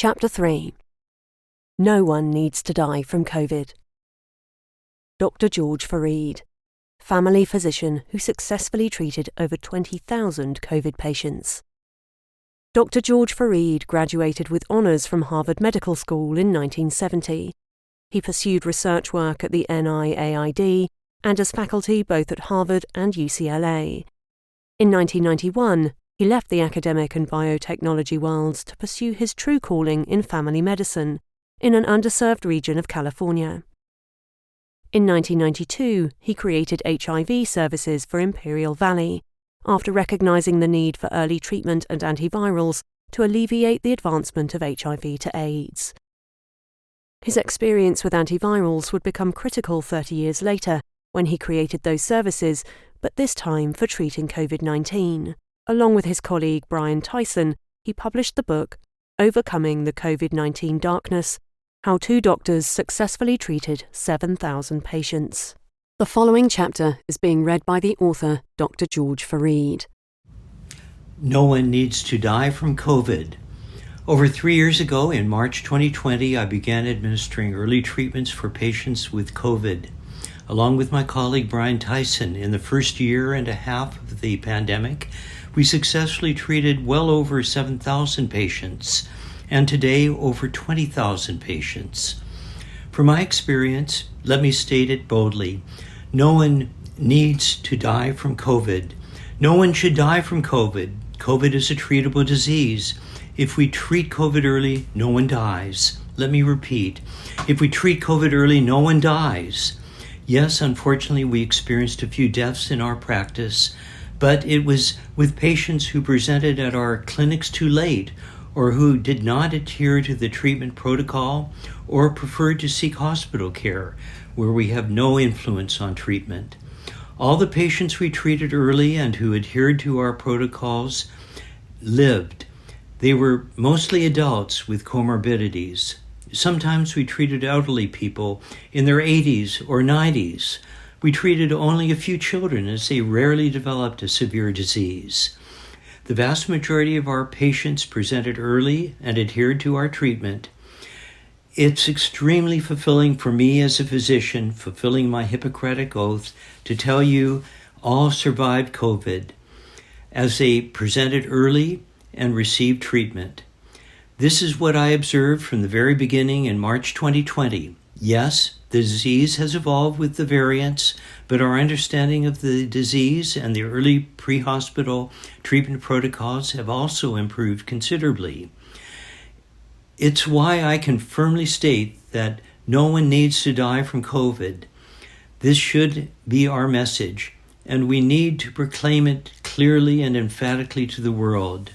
Chapter 3. No one needs to die from COVID. Dr. George Fareed, family physician who successfully treated over 20,000 COVID patients. Dr. George Fareed graduated with honours from Harvard Medical School in 1970. He pursued research work at the NIAID and as faculty both at Harvard and UCLA. In 1991, he left the academic and biotechnology worlds to pursue his true calling in family medicine in an underserved region of California. In 1992, he created HIV services for Imperial Valley, after recognizing the need for early treatment and antivirals to alleviate the advancement of HIV to AIDS. His experience with antivirals would become critical 30 years later when he created those services, but this time for treating COVID-19. Along with his colleague Brian Tyson, he published the book Overcoming the COVID-19 Darkness: How Two Doctors Successfully Treated 7,000 Patients. The following chapter is being read by the author, Dr. George Fareed. No one needs to die from COVID. Over 3 years ago, in March 2020, I began administering early treatments for patients with COVID. Along with my colleague Brian Tyson, in the first year and a half of the pandemic, we successfully treated well over 7,000 patients, and today over 20,000 patients. From my experience, let me state it boldly: no one needs to die from COVID. No one should die from COVID. COVID is a treatable disease. If we treat COVID early, no one dies. Let me repeat: if we treat COVID early, no one dies. Yes, unfortunately, we experienced a few deaths in our practice, but it was with patients who presented at our clinics too late, or who did not adhere to the treatment protocol, or preferred to seek hospital care, where we have no influence on treatment. All the patients we treated early and who adhered to our protocols lived. They were mostly adults with comorbidities. Sometimes we treated elderly people in their 80s or 90s. We treated only a few children as they rarely developed a severe disease. The vast majority of our patients presented early and adhered to our treatment. It's extremely fulfilling for me as a physician, fulfilling my Hippocratic oath, to tell you all survived COVID as they presented early and received treatment. This is what I observed from the very beginning in March 2020. Yes, the disease has evolved with the variants, but our understanding of the disease and the early pre-hospital treatment protocols have also improved considerably. It's why I can firmly state that no one needs to die from COVID. This should be our message, and we need to proclaim it clearly and emphatically to the world.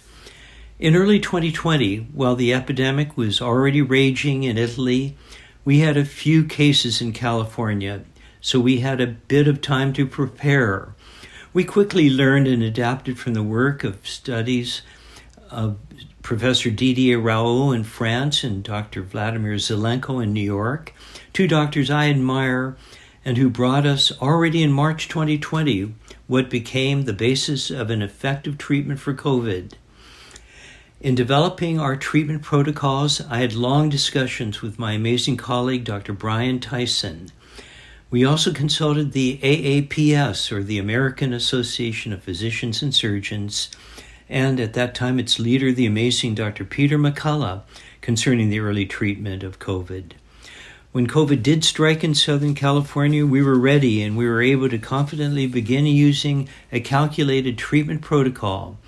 In early 2020, while the epidemic was already raging in Italy, we had a few cases in California, so we had a bit of time to prepare. We quickly learned and adapted from the work of studies of Professor Didier Raoult in France and Dr. Vladimir Zelenko in New York, two doctors I admire and who brought us already in March 2020 what became the basis of an effective treatment for COVID. In developing our treatment protocols, I had long discussions with my amazing colleague, Dr. Brian Tyson. We also consulted the AAPS, or the American Association of Physicians and Surgeons, and at that time its leader, the amazing Dr. Peter McCullough, concerning the early treatment of COVID. When COVID did strike in Southern California, we were ready and we were able to confidently begin using a calculated treatment protocol.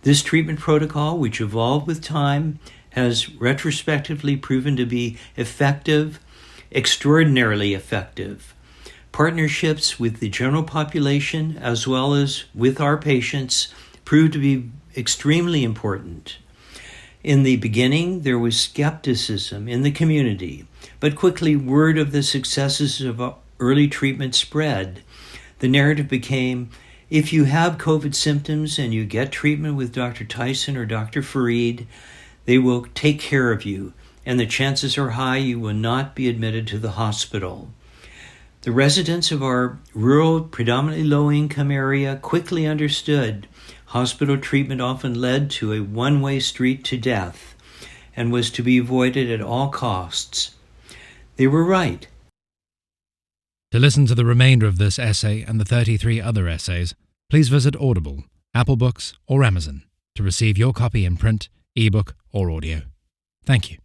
This treatment protocol, which evolved with time, has retrospectively proven to be effective, extraordinarily effective. Partnerships with the general population, as well as with our patients, proved to be extremely important. In the beginning, there was skepticism in the community, but quickly word of the successes of early treatment spread. The narrative became, if you have COVID symptoms and you get treatment with Dr. Tyson or Dr. Fareed, they will take care of you, and the chances are high you will not be admitted to the hospital. The residents of our rural, predominantly low-income area quickly understood hospital treatment often led to a one-way street to death, and was to be avoided at all costs. They were right. To listen to the remainder of this essay and the 33 other essays, please visit Audible, Apple Books, or Amazon to receive your copy in print, ebook, or audio. Thank you.